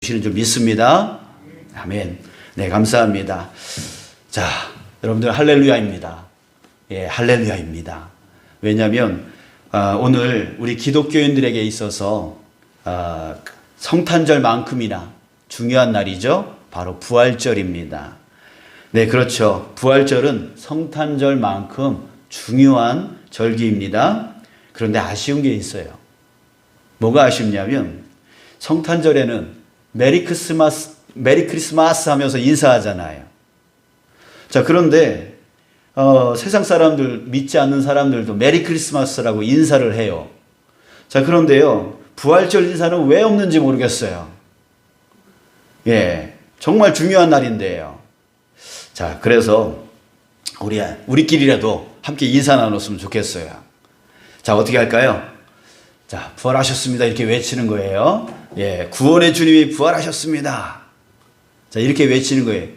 주시는 줄 믿습니다. 아멘. 네, 감사합니다. 자, 여러분들 할렐루야입니다. 예, 할렐루야입니다. 왜냐하면 오늘 우리 기독교인들에게 있어서 성탄절만큼이나 중요한 날이죠. 바로 부활절입니다. 네, 그렇죠. 부활절은 성탄절만큼 중요한 절기입니다. 그런데 아쉬운 게 있어요. 뭐가 아쉽냐면 성탄절에는 메리 크리스마스 하면서 인사하잖아요. 자, 그런데 세상 사람들, 믿지 않는 사람들도 메리 크리스마스라고 인사를 해요. 자, 그런데요, 부활절 인사는 왜 없는지 모르겠어요. 예, 정말 중요한 날인데요. 자, 그래서 우리끼리라도 함께 인사 나눴으면 좋겠어요. 자, 어떻게 할까요? 자, 부활하셨습니다. 이렇게 외치는 거예요. 예, 구원의 주님이 부활하셨습니다. 자, 이렇게 외치는 거예요.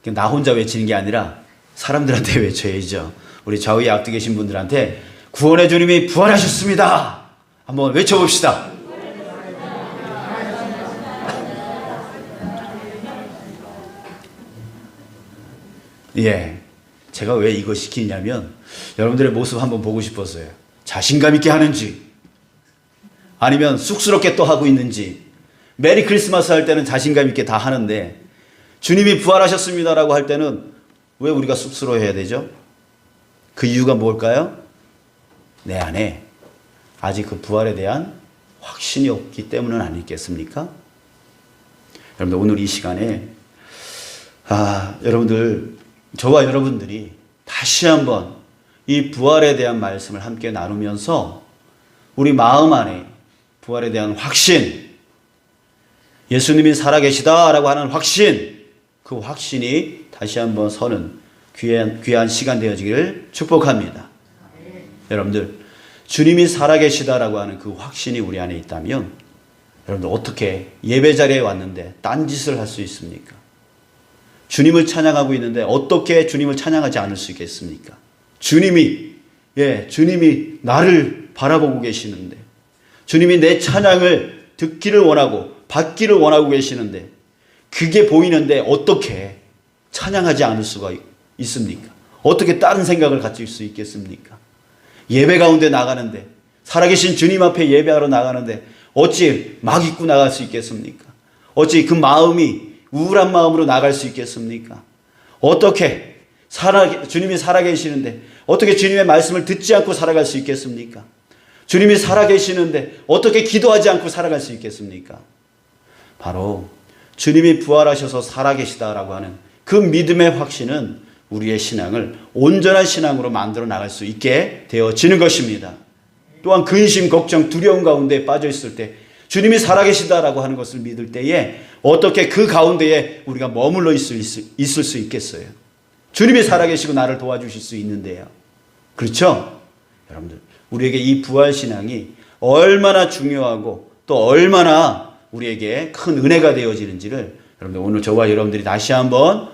나 혼자 외치는 게 아니라 사람들한테 외쳐야죠. 우리 좌우에 앞에 계신 분들한테 구원의 주님이 부활하셨습니다. 한번 외쳐봅시다. 예, 제가 왜 이거 시키냐면 여러분들의 모습 한번 보고 싶었어요. 자신감 있게 하는지 아니면 쑥스럽게 또 하고 있는지. 메리 크리스마스 할 때는 자신감 있게 다 하는데 주님이 부활하셨습니다라고 할 때는 왜 우리가 쑥스러워해야 되죠? 그 이유가 뭘까요? 내 안에 아직 그 부활에 대한 확신이 없기 때문은 아니겠습니까? 여러분들 오늘 이 시간에 여러분들, 저와 여러분들이 다시 한번 이 부활에 대한 말씀을 함께 나누면서 우리 마음 안에 부활에 대한 확신, 예수님이 살아계시다라고 하는 확신, 그 확신이 다시 한번 서는 귀한 시간 되어지기를 축복합니다. 여러분들, 주님이 살아계시다라고 하는 그 확신이 우리 안에 있다면 여러분들 어떻게 예배 자리에 왔는데 딴짓을 할 수 있습니까? 주님을 찬양하고 있는데 어떻게 주님을 찬양하지 않을 수 있겠습니까? 주님이 나를 바라보고 계시는데, 주님이 내 찬양을 듣기를 원하고 받기를 원하고 계시는데, 그게 보이는데 어떻게 찬양하지 않을 수가 있습니까? 어떻게 다른 생각을 가질 수 있겠습니까? 예배 가운데 나가는데, 살아계신 주님 앞에 예배하러 나가는데 어찌 막 입고 나갈 수 있겠습니까? 어찌 그 마음이 우울한 마음으로 나갈 수 있겠습니까? 어떻게 주님이 살아계시는데 어떻게 주님의 말씀을 듣지 않고 살아갈 수 있겠습니까? 주님이 살아계시는데 어떻게 기도하지 않고 살아갈 수 있겠습니까? 바로 주님이 부활하셔서 살아계시다라고 하는 그 믿음의 확신은 우리의 신앙을 온전한 신앙으로 만들어 나갈 수 있게 되어지는 것입니다. 또한 근심, 걱정, 두려움 가운데 빠져 있을 때 주님이 살아계시다라고 하는 것을 믿을 때에 어떻게 그 가운데에 우리가 머물러 있을 수 있겠어요? 주님이 살아계시고 나를 도와주실 수 있는데요. 그렇죠? 여러분들, 우리에게 이 부활신앙이 얼마나 중요하고 또 얼마나 우리에게 큰 은혜가 되어지는지를 여러분들 오늘 저와 여러분들이 다시 한번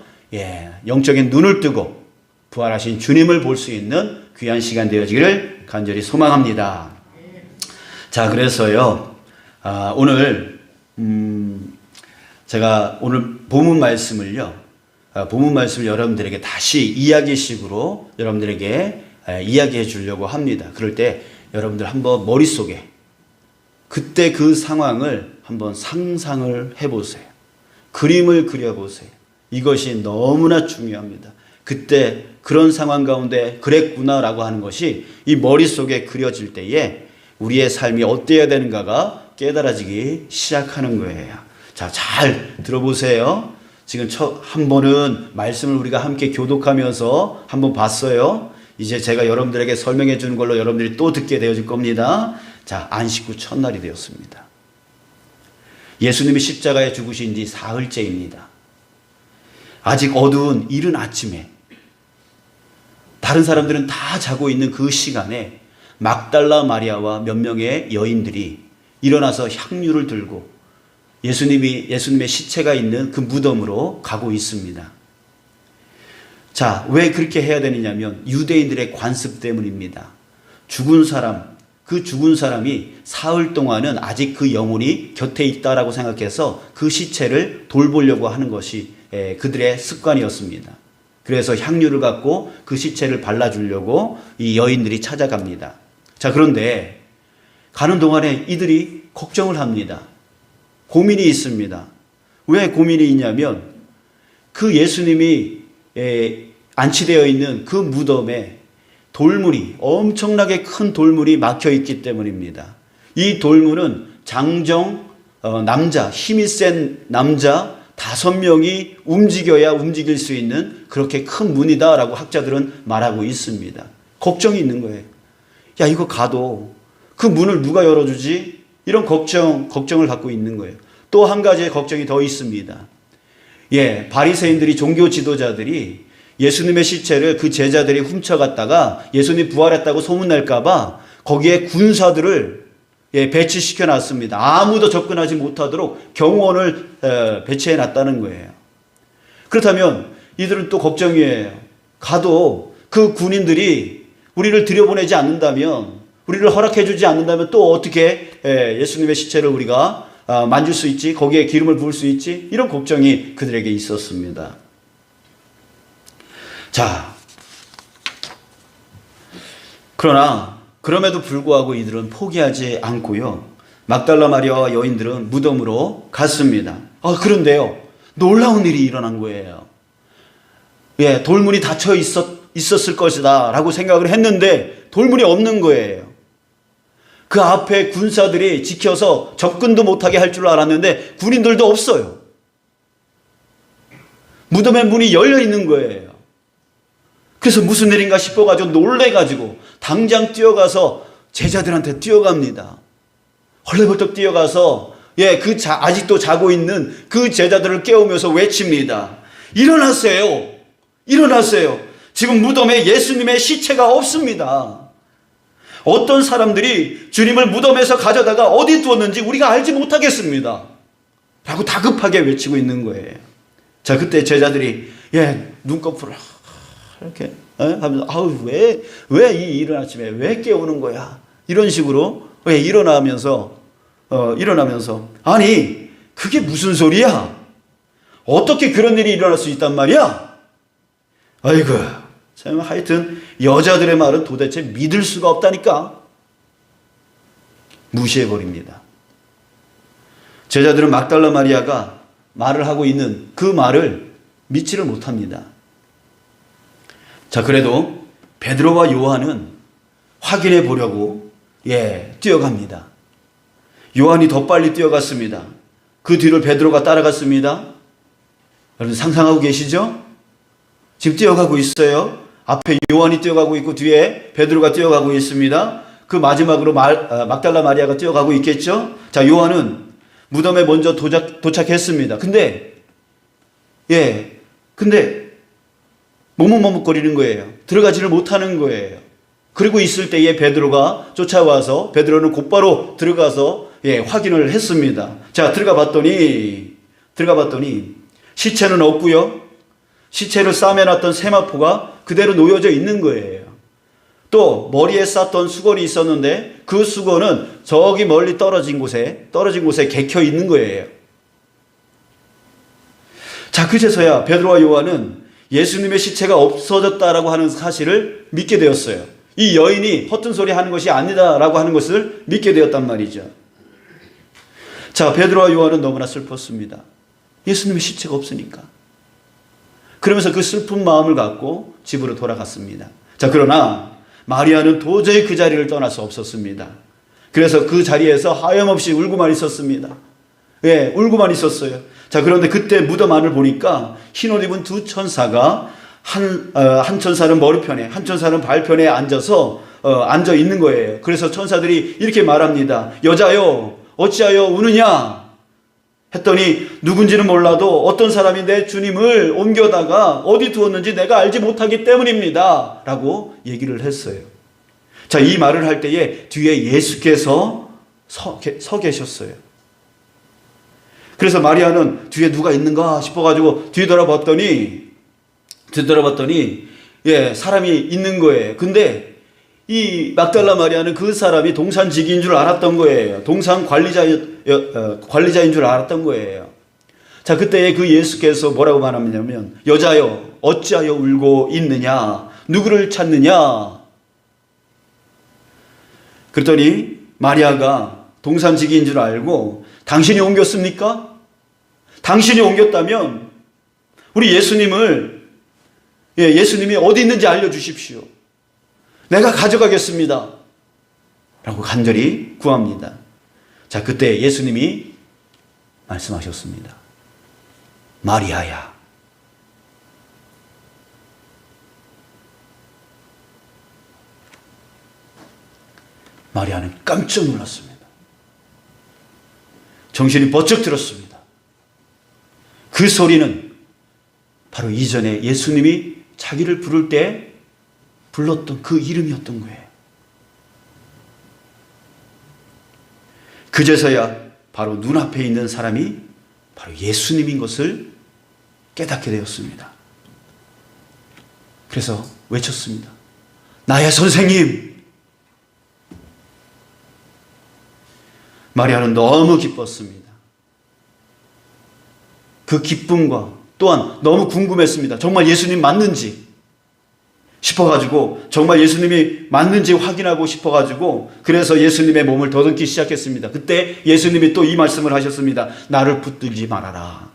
영적인 눈을 뜨고 부활하신 주님을 볼 수 있는 귀한 시간 되어지기를 간절히 소망합니다. 자, 그래서요, 오늘 제가 오늘 본문 말씀을 여러분들에게 다시 이야기식으로 여러분들에게 이야기해 주려고 합니다. 그럴 때 여러분들 한번 머릿속에 그때 그 상황을 한번 상상을 해보세요. 그림을 그려보세요. 이것이 너무나 중요합니다. 그때 그런 상황 가운데 그랬구나라고 하는 것이 이 머릿속에 그려질 때에 우리의 삶이 어때야 되는가가 깨달아지기 시작하는 거예요. 자, 잘 들어보세요. 지금 한 번은 말씀을 우리가 함께 교독하면서 한번 봤어요. 이제 제가 여러분들에게 설명해 주는 걸로 여러분들이 또 듣게 되어질 겁니다. 자, 안식 후 첫날이 되었습니다. 예수님이 십자가에 죽으신 지 사흘째입니다. 아직 어두운 이른 아침에 다른 사람들은 다 자고 있는 그 시간에 막달라 마리아와 몇 명의 여인들이 일어나서 향유를 들고 예수님의 시체가 있는 그 무덤으로 가고 있습니다. 자, 왜 그렇게 해야 되느냐면 유대인들의 관습 때문입니다. 죽은 사람, 그 죽은 사람이 사흘 동안은 아직 그 영혼이 곁에 있다라고 생각해서 그 시체를 돌보려고 하는 것이 그들의 습관이었습니다. 그래서 향유를 갖고 그 시체를 발라주려고 이 여인들이 찾아갑니다. 자, 그런데 가는 동안에 이들이 걱정을 합니다. 고민이 있습니다. 왜 고민이 있냐면 그 예수님이 안치되어 있는 그 무덤에 돌물이, 엄청나게 큰 돌물이 막혀 있기 때문입니다. 이 돌물은 장정, 남자, 힘이 센 남자 5명이 움직여야 움직일 수 있는 그렇게 큰 문이다라고 학자들은 말하고 있습니다. 걱정이 있는 거예요. 야, 이거 가도 그 문을 누가 열어주지? 이런 걱정을 갖고 있는 거예요. 또 한 가지의 걱정이 더 있습니다. 바리새인들이, 종교 지도자들이 예수님의 시체를 그 제자들이 훔쳐갔다가 예수님이 부활했다고 소문낼까봐 거기에 군사들을 배치시켜 놨습니다. 아무도 접근하지 못하도록 경호원을 배치해 놨다는 거예요. 그렇다면 이들은 또 걱정이에요. 가도 그 군인들이 우리를 들여보내지 않는다면, 우리를 허락해 주지 않는다면 또 어떻게 예수님의 시체를 우리가 만질 수 있지? 거기에 기름을 부을 수 있지? 이런 걱정이 그들에게 있었습니다. 자, 그러나 그럼에도 불구하고 이들은 포기하지 않고요. 막달라 마리아와 여인들은 무덤으로 갔습니다. 그런데요, 놀라운 일이 일어난 거예요. 돌문이 닫혀 있었을 것이다 라고 생각을 했는데 돌문이 없는 거예요. 그 앞에 군사들이 지켜서 접근도 못하게 할 줄 알았는데 군인들도 없어요. 무덤의 문이 열려 있는 거예요. 그래서 무슨 일인가 싶어가지고 놀래가지고 당장 뛰어가서 제자들한테 뛰어갑니다. 헐레벌떡 뛰어가서 아직도 자고 있는 그 제자들을 깨우면서 외칩니다. 일어나세요. 일어나세요. 지금 무덤에 예수님의 시체가 없습니다. 어떤 사람들이 주님을 무덤에서 가져다가 어디 두었는지 우리가 알지 못하겠습니다. 라고 다급하게 외치고 있는 거예요. 자, 그때 제자들이 눈꺼풀을 이렇게 하면서 왜 이 이른 아침에 왜 깨우는 거야? 이런 식으로 일어나면서 아니 그게 무슨 소리야? 어떻게 그런 일이 일어날 수 있단 말이야? 아이고 참, 하여튼 여자들의 말은 도대체 믿을 수가 없다니까. 무시해버립니다. 제자들은 막달라 마리아가 말을 하고 있는 그 말을 믿지를 못합니다. 자, 그래도 베드로와 요한은 확인해 보려고 뛰어갑니다. 요한이 더 빨리 뛰어갔습니다. 그 뒤를 베드로가 따라갔습니다. 여러분 상상하고 계시죠? 지금 뛰어가고 있어요. 앞에 요한이 뛰어가고 있고 뒤에 베드로가 뛰어가고 있습니다. 그 마지막으로 막달라 마리아가 뛰어가고 있겠죠? 자, 요한은 무덤에 먼저 도착했습니다. 근데 머뭇머뭇거리는 거예요. 들어가지를 못하는 거예요. 그리고 있을 때에 베드로가 쫓아와서 베드로는 곧바로 들어가서 확인을 했습니다. 자, 들어가 봤더니 시체는 없고요. 시체를 싸매놨던 세마포가 그대로 놓여져 있는 거예요. 또 머리에 쌌던 수건이 있었는데 그 수건은 저기 멀리 떨어진 곳에 개켜 있는 거예요. 자, 그제서야 베드로와 요한은 예수님의 시체가 없어졌다라고 하는 사실을 믿게 되었어요. 이 여인이 허튼 소리 하는 것이 아니다라고 하는 것을 믿게 되었단 말이죠. 자, 베드로와 요한은 너무나 슬펐습니다. 예수님의 시체가 없으니까. 그러면서 그 슬픈 마음을 갖고 집으로 돌아갔습니다. 자, 그러나 마리아는 도저히 그 자리를 떠날 수 없었습니다. 그래서 그 자리에서 하염없이 울고만 있었습니다. 울고만 있었어요. 자, 그런데 그때 무덤 안을 보니까 흰옷 입은 두 천사가 한 천사는 머리편에, 한 천사는 발편에 앉아 있는 거예요. 그래서 천사들이 이렇게 말합니다. 여자여, 어찌하여 우느냐? 했더니 누군지는 몰라도 어떤 사람이 내 주님을 옮겨다가 어디 두었는지 내가 알지 못하기 때문입니다. 라고 얘기를 했어요. 자, 이 말을 할 때에 뒤에 예수께서 서 계셨어요. 그래서 마리아는 뒤에 누가 있는가 싶어가지고 뒤돌아봤더니 사람이 있는 거예요. 근데 이 막달라 마리아는 그 사람이 동산지기인 줄 알았던 거예요. 동산 관리자인 줄 알았던 거예요. 자, 그때 그 예수께서 뭐라고 말하냐면, 여자여 어찌하여 울고 있느냐, 누구를 찾느냐. 그랬더니 마리아가 동산지기인 줄 알고, 당신이 옮겼습니까? 당신이 옮겼다면 우리 예수님이 어디 있는지 알려주십시오. 내가 가져가겠습니다. 라고 간절히 구합니다. 자, 그때 예수님이 말씀하셨습니다. 마리아야. 마리아는 깜짝 놀랐습니다. 정신이 번쩍 들었습니다. 그 소리는 바로 이전에 예수님이 자기를 부를 때 불렀던 그 이름이었던 거예요. 그제서야 바로 눈앞에 있는 사람이 바로 예수님인 것을 깨닫게 되었습니다. 그래서 외쳤습니다. 나의 선생님! 마리아는 너무 기뻤습니다. 그 기쁨과 또한 너무 궁금했습니다. 정말 예수님 맞는지 싶어가지고, 정말 예수님이 맞는지 확인하고 싶어가지고, 그래서 예수님의 몸을 더듬기 시작했습니다. 그때 예수님이 또 이 말씀을 하셨습니다. 나를 붙들지 말아라.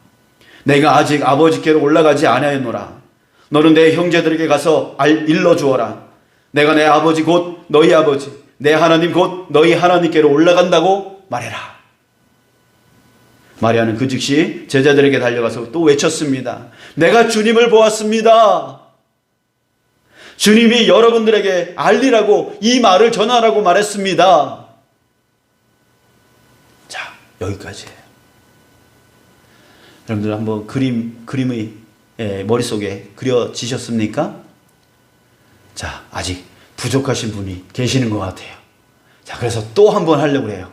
내가 아직 아버지께로 올라가지 아니하였노라. 너는 내 형제들에게 가서 일러주어라. 내가 내 아버지 곧 너희 아버지, 내 하나님 곧 너희 하나님께로 올라간다고 말해라. 마리아는 그 즉시 제자들에게 달려가서 또 외쳤습니다. 내가 주님을 보았습니다. 주님이 여러분들에게 알리라고, 이 말을 전하라고 말했습니다. 자, 여기까지예요. 여러분들 한번 그림의 머릿속에 그려지셨습니까? 자, 아직 부족하신 분이 계시는 것 같아요. 자, 그래서 또 한 번 하려고 해요.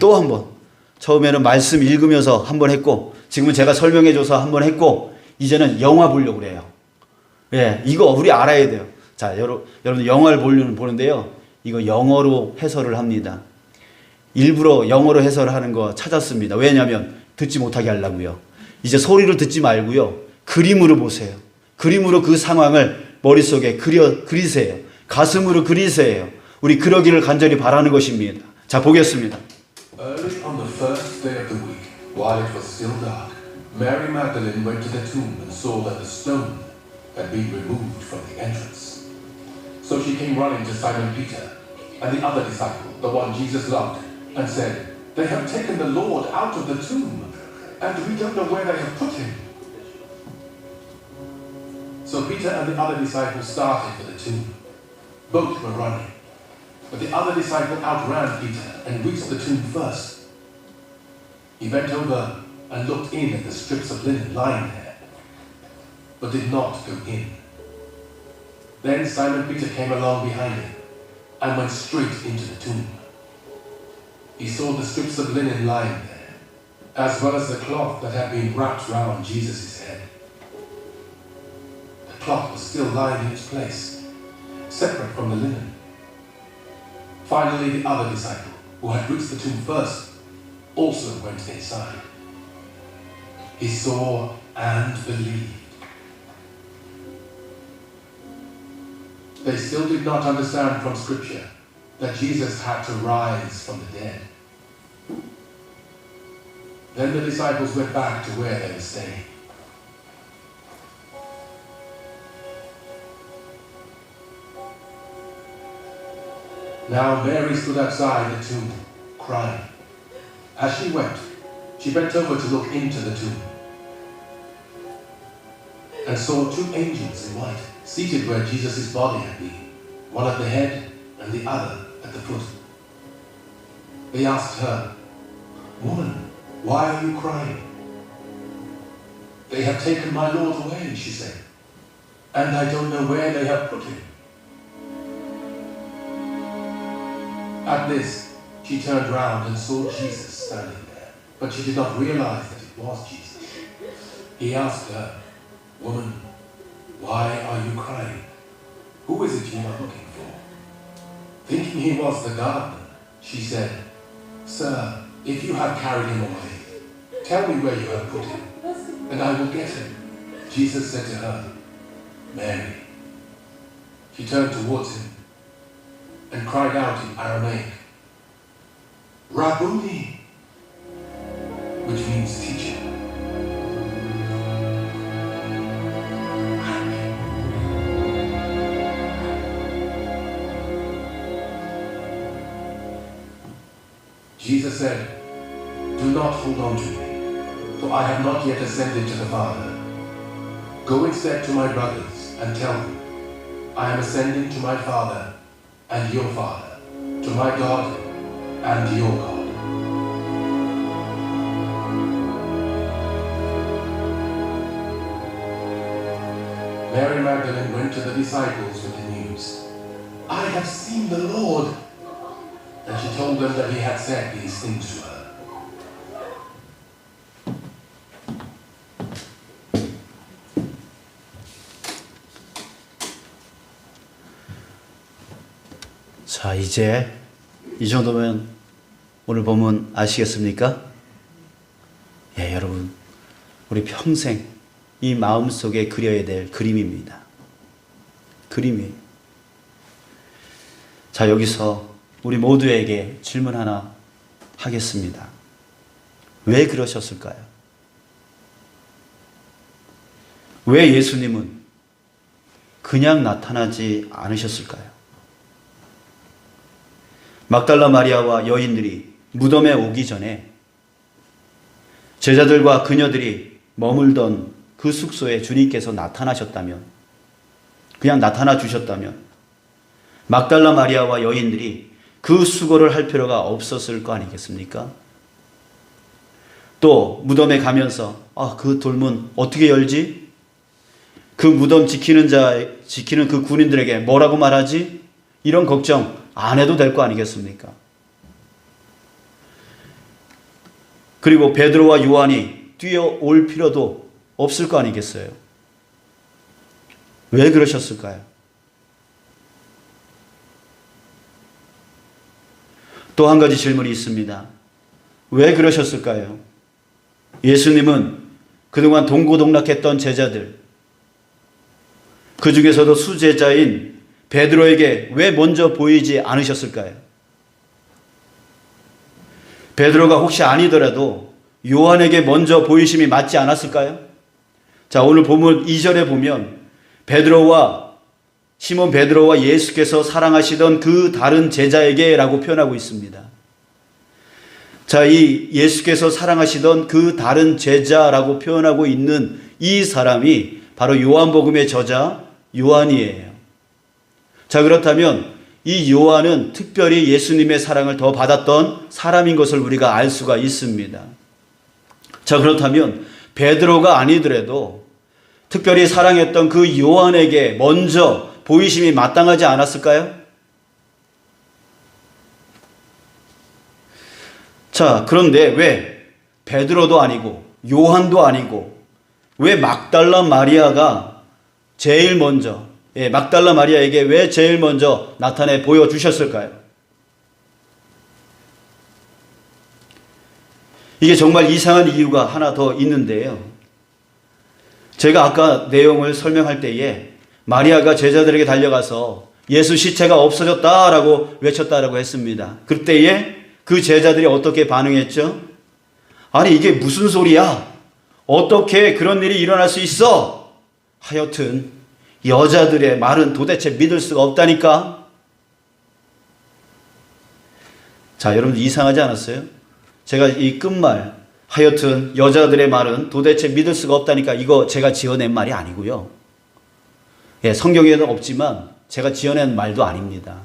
또 한 번. 처음에는 말씀 읽으면서 한 번 했고, 지금은 제가 설명해줘서 한 번 했고, 이제는 영화 보려고 그래요. 이거 우리 알아야 돼요. 자, 여러분 영화를 보는데요. 이거 영어로 해설을 합니다. 일부러 영어로 해설을 하는 거 찾았습니다. 왜냐하면 듣지 못하게 하려고요. 이제 소리를 듣지 말고요. 그림으로 보세요. 그림으로 그 상황을 머릿속에 그리세요. 가슴으로 그리세요. 우리 그러기를 간절히 바라는 것입니다. 자, 보겠습니다. Early on the first day of the week, while it was still dark, Mary Magdalene went to the tomb and saw that the stone had been removed from the entrance. So she came running to Simon Peter and the other disciple, the one Jesus loved, and said, "They have taken the Lord out of the tomb, and we don't know where they have put him." So Peter and the other disciple started for the tomb. Both were running, but the other disciple outran Peter and reached the tomb first. He bent over and looked in at the strips of linen lying there, but did not go in. Then Simon Peter came along behind him and went straight into the tomb. He saw the strips of linen lying there, as well as the cloth that had been wrapped round Jesus' head. The cloth was still lying in its place, separate from the linen. Finally, the other disciple, who had reached the tomb first, also went inside. He saw and believed. They still did not understand from Scripture that Jesus had to rise from the dead. Then the disciples went back to where they were staying. Now Mary stood outside the tomb, crying. As she went, she bent over to look into the tomb and saw two angels in white, seated where Jesus' body had been, one at the head and the other at the foot. They asked her, "Woman, why are you crying?" "They have taken my Lord away," she said, "and I don't know where they have put him." At this, she turned round and saw Jesus standing there, but she did not realize that it was Jesus. He asked her, "Woman, why are you crying? Who is it you are looking for?" Thinking he was the gardener, she said, Sir, if you have carried him away, tell me where you have put him, and I will get him. Jesus said to her, Mary. She turned towards him and cried out in Aramaic, Rabboni, which means teacher. Jesus said, Do not hold on to me, for I have not yet ascended to the Father. Go instead to my brothers and tell them, I am ascending to my Father and your Father, to my God and your God. Mary Magdalene went to the disciples with the news, I have seen the Lord. And she told them that he had said these things to her. 자, 이제 이 정도면 오늘 보면 아시겠습니까? 예, 여러분, 우리 평생 이 마음속에 그려야 될 그림입니다. 그림이에요. 자, 여기서 우리 모두에게 질문 하나 하겠습니다. 왜 그러셨을까요? 왜 예수님은 그냥 나타나지 않으셨을까요? 막달라 마리아와 여인들이 무덤에 오기 전에 제자들과 그녀들이 머물던 그 숙소에 주님께서 나타나셨다면, 그냥 나타나 주셨다면 막달라 마리아와 여인들이 그 수고를 할 필요가 없었을 거 아니겠습니까? 또 무덤에 가면서 그 돌문 어떻게 열지? 그 무덤 지키는 그 군인들에게 뭐라고 말하지? 이런 걱정 안 해도 될 거 아니겠습니까? 그리고 베드로와 요한이 뛰어올 필요도 없을 거 아니겠어요? 왜 그러셨을까요? 또 한 가지 질문이 있습니다. 왜 그러셨을까요? 예수님은 그동안 동고동락했던 제자들, 그 중에서도 수제자인 베드로에게 왜 먼저 보이지 않으셨을까요? 베드로가 혹시 아니더라도 요한에게 먼저 보이심이 맞지 않았을까요? 자, 오늘 본문 2절에 보면 시몬 베드로와 예수께서 사랑하시던 그 다른 제자에게 라고 표현하고 있습니다. 자, 이 예수께서 사랑하시던 그 다른 제자라고 표현하고 있는 이 사람이 바로 요한복음의 저자 요한이에요. 자, 그렇다면 이 요한은 특별히 예수님의 사랑을 더 받았던 사람인 것을 우리가 알 수가 있습니다. 자, 그렇다면 베드로가 아니더라도 특별히 사랑했던 그 요한에게 먼저 보이심이 마땅하지 않았을까요? 자, 그런데 왜 베드로도 아니고 요한도 아니고 왜 막달라 마리아가 제일 먼저, 막달라 마리아에게 왜 제일 먼저 나타내 보여주셨을까요? 이게 정말 이상한 이유가 하나 더 있는데요. 제가 아까 내용을 설명할 때에 마리아가 제자들에게 달려가서 예수 시체가 없어졌다라고 외쳤다라고 했습니다. 그때에 그 제자들이 어떻게 반응했죠? 아니, 이게 무슨 소리야? 어떻게 그런 일이 일어날 수 있어? 하여튼 여자들의 말은 도대체 믿을 수가 없다니까. 자, 여러분 이상하지 않았어요? 제가 이 끝말 하여튼 여자들의 말은 도대체 믿을 수가 없다니까, 이거 제가 지어낸 말이 아니고요. 성경에는 없지만 제가 지어낸 말도 아닙니다.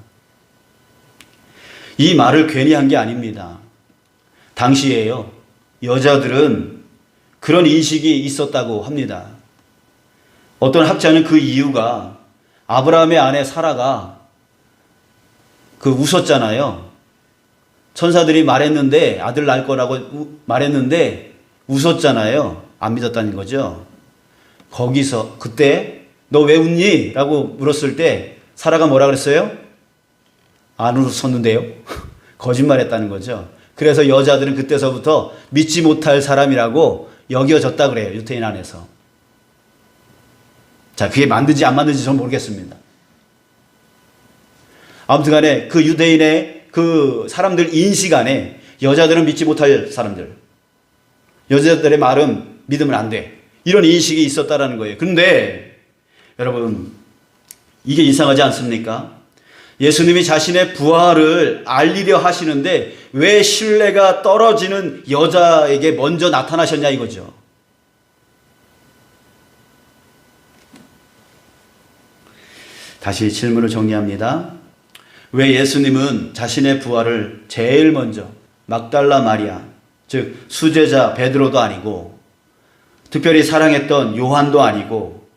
이 말을 괜히 한 게 아닙니다. 당시에요, 여자들은 그런 인식이 있었다고 합니다. 어떤 학자는 그 이유가 아브라함의 아내 사라가 웃었잖아요. 천사들이 말했는데, 아들 낳을 거라고 말했는데 웃었잖아요. 안 믿었다는 거죠. 거기서 그때 너 왜 웃니? 라고 물었을 때 사라가 뭐라 그랬어요? 안 웃었는데요. 거짓말했다는 거죠. 그래서 여자들은 그때서부터 믿지 못할 사람이라고 여겨졌다 그래요. 유대인 안에서. 자, 그게 맞는지 안 맞는지 저는 모르겠습니다. 아무튼 간에 그 유대인의 그 사람들 인식 안에 여자들은 믿지 못할 사람들, 여자들의 말은 믿으면 안 돼, 이런 인식이 있었다라는 거예요. 그런데 여러분, 이게 이상하지 않습니까? 예수님이 자신의 부활을 알리려 하시는데 왜 신뢰가 떨어지는 여자에게 먼저 나타나셨냐 이거죠. 다시 질문을 정리합니다. 왜 예수님은 자신의 부활을 제일 먼저 막달라 마리아, 즉 수제자 베드로도 아니고 특별히 사랑했던 요한도 아니고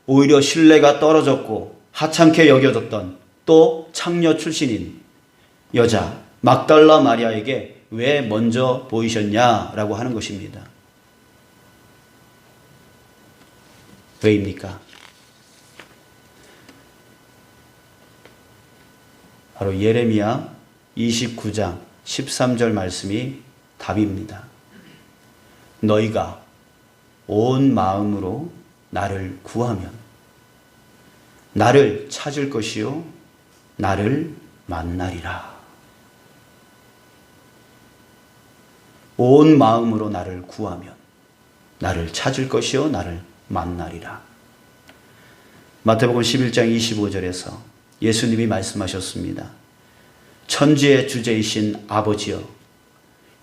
오히려 신뢰가 떨어졌고 하찮게 여겨졌던 또 창녀 출신인 여자 막달라 마리아에게 왜 먼저 보이셨냐라고 하는 것입니다. 왜입니까? 바로 예레미야 29장 13절 말씀이 답입니다. 너희가 온 마음으로 나를 구하면 나를 찾을 것이요 나를 만나리라. 온 마음으로 나를 구하면 나를 찾을 것이요 나를 만나리라. 마태복음 11장 25절에서 예수님이 말씀하셨습니다. 천지의 주제이신 아버지여,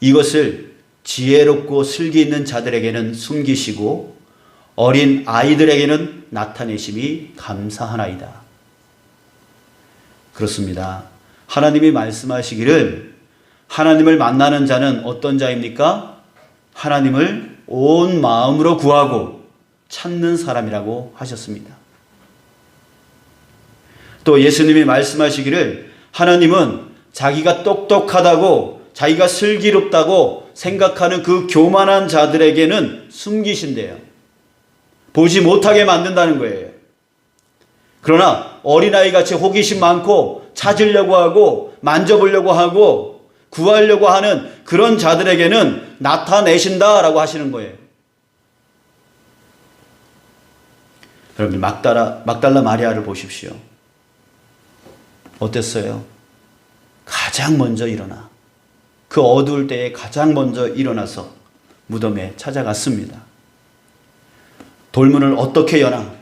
이것을 지혜롭고 슬기 있는 자들에게는 숨기시고 어린 아이들에게는 나타내심이 감사하나이다. 그렇습니다. 하나님이 말씀하시기를 하나님을 만나는 자는 어떤 자입니까? 하나님을 온 마음으로 구하고 찾는 사람이라고 하셨습니다. 또 예수님이 말씀하시기를 하나님은 자기가 똑똑하다고 자기가 슬기롭다고 생각하는 그 교만한 자들에게는 숨기신대요. 보지 못하게 만든다는 거예요. 그러나 어린아이같이 호기심 많고 찾으려고 하고 만져보려고 하고 구하려고 하는 그런 자들에게는 나타내신다라고 하시는 거예요. 여러분, 막달라 마리아를 보십시오. 어땠어요? 가장 먼저 일어나, 그 어두울 때에 가장 먼저 일어나서 무덤에 찾아갔습니다. 돌문을 어떻게 여나,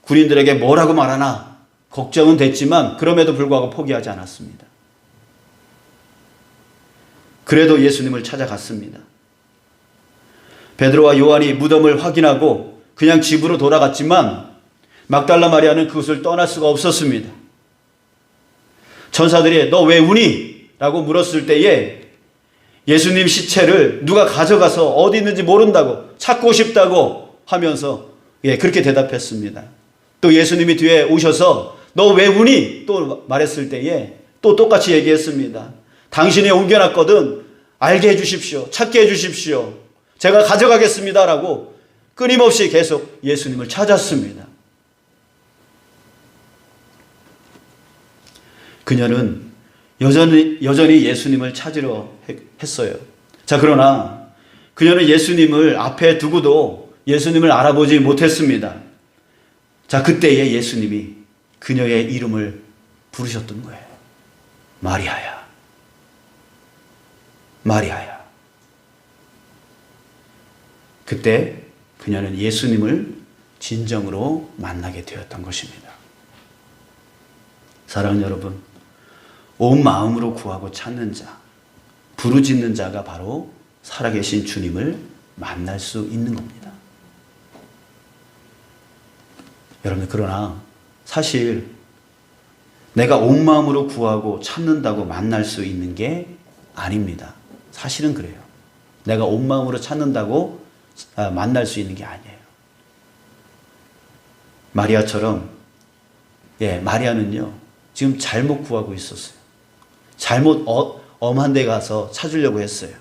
군인들에게 뭐라고 말하나 걱정은 됐지만 그럼에도 불구하고 포기하지 않았습니다. 그래도 예수님을 찾아갔습니다. 베드로와 요한이 무덤을 확인하고 그냥 집으로 돌아갔지만 막달라 마리아는 그것을 떠날 수가 없었습니다. 천사들이 너 왜 우니? 라고 물었을 때에 예수님 시체를 누가 가져가서 어디 있는지 모른다고, 찾고 싶다고 하면서 그렇게 대답했습니다. 또 예수님이 뒤에 오셔서 너 왜 우니? 또 말했을 때에 또 똑같이 얘기했습니다. 당신이 옮겨놨거든 알게 해주십시오. 찾게 해주십시오. 제가 가져가겠습니다. 라고 끊임없이 계속 예수님을 찾았습니다. 그녀는 여전히 예수님을 찾으려 했어요. 자, 그러나 그녀는 예수님을 앞에 두고도 예수님을 알아보지 못했습니다. 자, 그때에 예수님이 그녀의 이름을 부르셨던 거예요. 마리아야. 마리아야. 그때 그녀는 예수님을 진정으로 만나게 되었던 것입니다. 사랑하는 여러분, 온 마음으로 구하고 찾는 자, 부르짖는 자가 바로 살아계신 주님을 만날 수 있는 겁니다. 여러분, 그러나 사실 내가 온 마음으로 구하고 찾는다고 만날 수 있는 게 아닙니다. 사실은 그래요. 내가 온 마음으로 찾는다고 만날 수 있는 게 아니에요. 마리아처럼, 마리아는요, 지금 잘못 구하고 있었어요. 잘못 엄한 데 가서 찾으려고 했어요.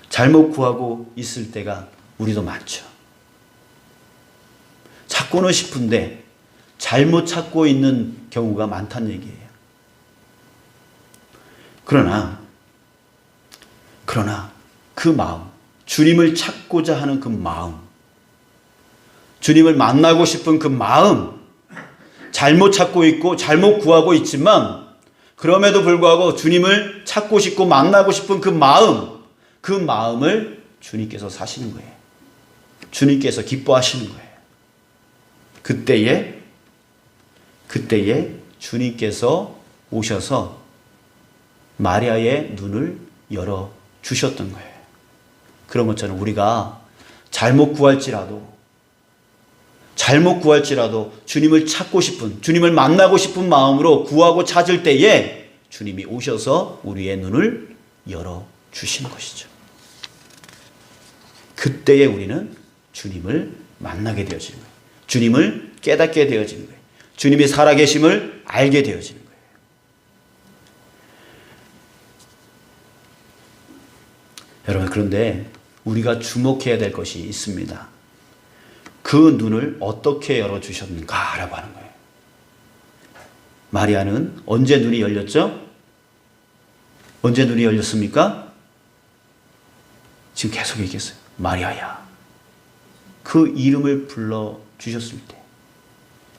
잘못 구하고 있을 때가 우리도 많죠. 찾고는 싶은데 잘못 찾고 있는 경우가 많다는 얘기예요. 그러나 그 마음, 주님을 찾고자 하는 그 마음, 주님을 만나고 싶은 그 마음, 잘못 찾고 있고 잘못 구하고 있지만 그럼에도 불구하고 주님을 찾고 싶고 만나고 싶은 그 마음을 주님께서 사시는 거예요. 주님께서 기뻐하시는 거예요. 그때에 주님께서 오셔서 마리아의 눈을 열어 주셨던 거예요. 그런 것처럼 우리가 잘못 구할지라도 주님을 찾고 싶은, 주님을 만나고 싶은 마음으로 구하고 찾을 때에 주님이 오셔서 우리의 눈을 열어 주시는 것이죠. 그때에 우리는 주님을 만나게 되어지는 거예요. 주님을 깨닫게 되어지는 거예요. 주님이 살아계심을 알게 되어지는 거예요. 여러분, 그런데 우리가 주목해야 될 것이 있습니다. 그 눈을 어떻게 열어주셨는가라고 하는 거예요. 마리아는 언제 눈이 열렸죠? 언제 눈이 열렸습니까? 지금 계속 얘기했어요. 마리아야. 그 이름을 불러주셨을 때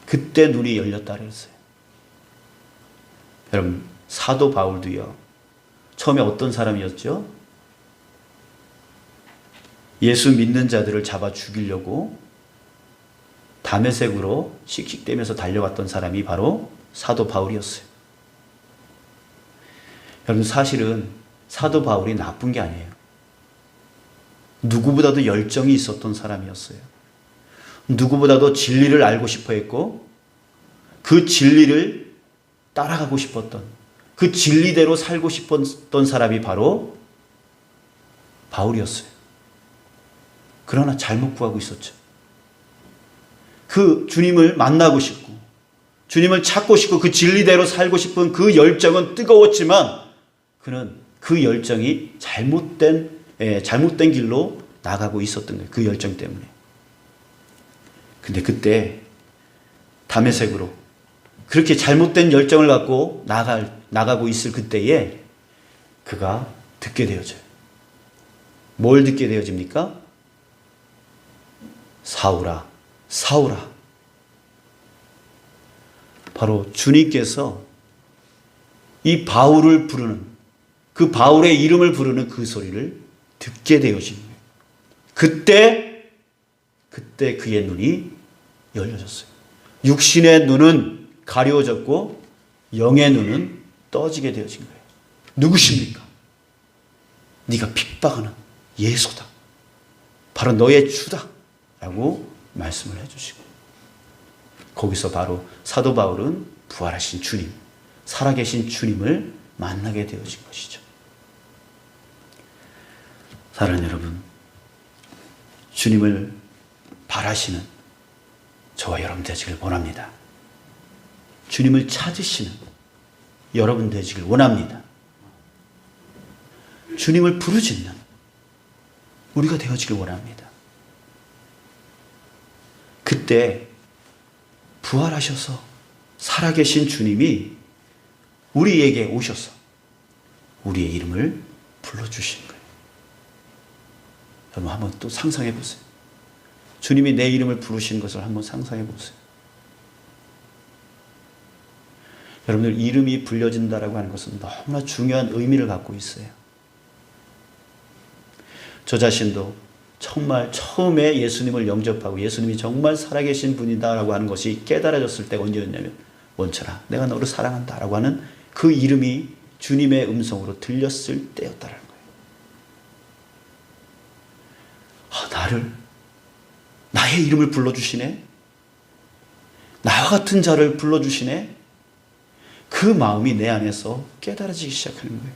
그때 눈이 열렸다 그랬어요. 여러분, 사도 바울도요. 처음에 어떤 사람이었죠? 예수 믿는 자들을 잡아 죽이려고 다메섹으로 씩씩대면서 달려갔던 사람이 바로 사도 바울이었어요. 여러분, 사실은 사도 바울이 나쁜 게 아니에요. 누구보다도 열정이 있었던 사람이었어요. 누구보다도 진리를 알고 싶어 했고 그 진리를 따라가고 싶었던, 그 진리대로 살고 싶었던 사람이 바로 바울이었어요. 그러나 잘못 구하고 있었죠. 그 주님을 만나고 싶고 주님을 찾고 싶고 그 진리대로 살고 싶은 그 열정은 뜨거웠지만 그는 그 열정이 잘못된 길로 나가고 있었던 거예요. 그 열정 때문에. 근데 그때 다메섹으로 그렇게 잘못된 열정을 갖고 나가고 있을 그때에 그가 듣게 되어져요. 뭘 듣게 되어집니까? 사울아, 사울아. 바로 주님께서 이 바울을 부르는, 그 바울의 이름을 부르는 그 소리를 듣게 되어진 거예요. 그때 그의 눈이 열려졌어요. 육신의 눈은 가려워졌고 영의 눈은 떠지게 되어진 거예요. 누구십니까? 네가 핍박하는 예수다. 바로 너의 주다. 라고 말씀을 해주시고 거기서 바로 사도 바울은 부활하신 주님, 살아계신 주님을 만나게 되어진 것이죠. 사랑하는 여러분, 주님을 바라시는 저와 여러분 되시길 원합니다. 주님을 찾으시는 여러분 되시길 원합니다. 주님을 부르짖는 우리가 되어지길 원합니다. 그때 부활하셔서 살아계신 주님이 우리에게 오셔서 우리의 이름을 불러주시는 거예요. 여러분 한번 또 상상해 보세요. 주님이 내 이름을 부르시는 것을 한번 상상해 보세요. 여러분들 이름이 불려진다라고 하는 것은 너무나 중요한 의미를 갖고 있어요. 저 자신도 정말 처음에 예수님을 영접하고 예수님이 정말 살아계신 분이다라고 하는 것이 깨달아졌을 때가 언제였냐면 원철아 내가 너를 사랑한다라고 하는 그 이름이 주님의 음성으로 들렸을 때였다라는 거예요. 나의 이름을 불러주시네. 나와 같은 자를 불러주시네. 그 마음이 내 안에서 깨달아지기 시작하는 거예요.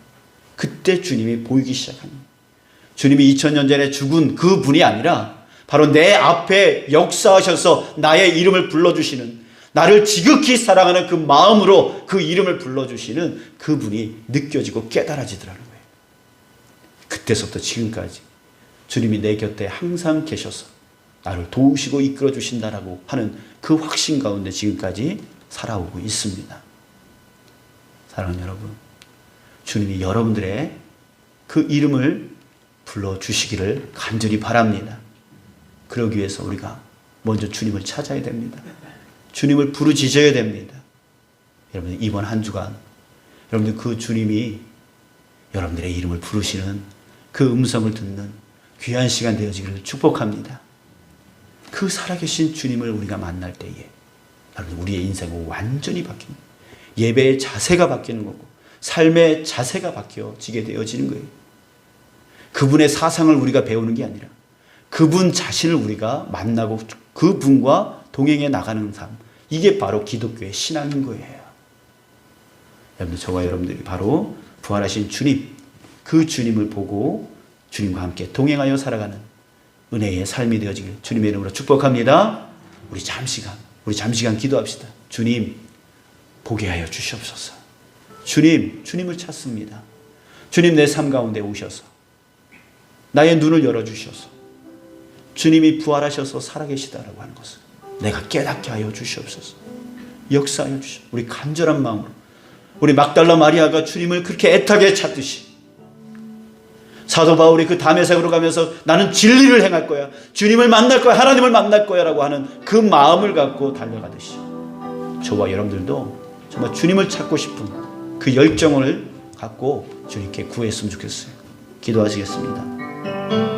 그때 주님이 보이기 시작하는 거예요. 주님이 2000년 전에 죽은 그 분이 아니라 바로 내 앞에 역사하셔서 나의 이름을 불러주시는, 나를 지극히 사랑하는 그 마음으로 그 이름을 불러주시는 그 분이 느껴지고 깨달아지더라는 거예요. 그때서부터 지금까지 주님이 내 곁에 항상 계셔서 나를 도우시고 이끌어 주신다라고 하는 그 확신 가운데 지금까지 살아오고 있습니다. 사랑하는 여러분, 주님이 여러분들의 그 이름을 불러주시기를 간절히 바랍니다. 그러기 위해서 우리가 먼저 주님을 찾아야 됩니다. 주님을 부르짖어야 됩니다. 여러분, 이번 한 주간 여러분들 그 주님이 여러분들의 이름을 부르시는 그 음성을 듣는 귀한 시간 되어지기를 축복합니다. 그 살아계신 주님을 우리가 만날 때에 여러분 우리의 인생은 완전히 바뀝니다. 예배의 자세가 바뀌는 거고 삶의 자세가 바뀌어지게 되어지는 거예요. 그분의 사상을 우리가 배우는 게 아니라 그분 자신을 우리가 만나고 그분과 동행해 나가는 삶, 이게 바로 기독교의 신앙인 거예요. 여러분들, 저와 여러분들이 바로 부활하신 주님, 그 주님을 보고 주님과 함께 동행하여 살아가는 은혜의 삶이 되어지길 주님의 이름으로 축복합니다. 우리 잠시간 기도합시다. 주님, 보게 하여 주시옵소서. 주님을 찾습니다. 주님, 내 삶 가운데 오셔서 나의 눈을 열어주셔서 주님이 부활하셔서 살아계시다라고 하는 것을 내가 깨닫게 하여 주시옵소서. 역사하여 주시옵소서. 우리 간절한 마음으로, 우리 막달라 마리아가 주님을 그렇게 애타게 찾듯이 사도 바울이 그 다메섹으로 가면서 나는 진리를 행할 거야, 주님을 만날 거야, 하나님을 만날 거야 라고 하는 그 마음을 갖고 달려가듯이 저와 여러분들도 정말 주님을 찾고 싶은 그 열정을 갖고 주님께 구했으면 좋겠어요. 기도하시겠습니다.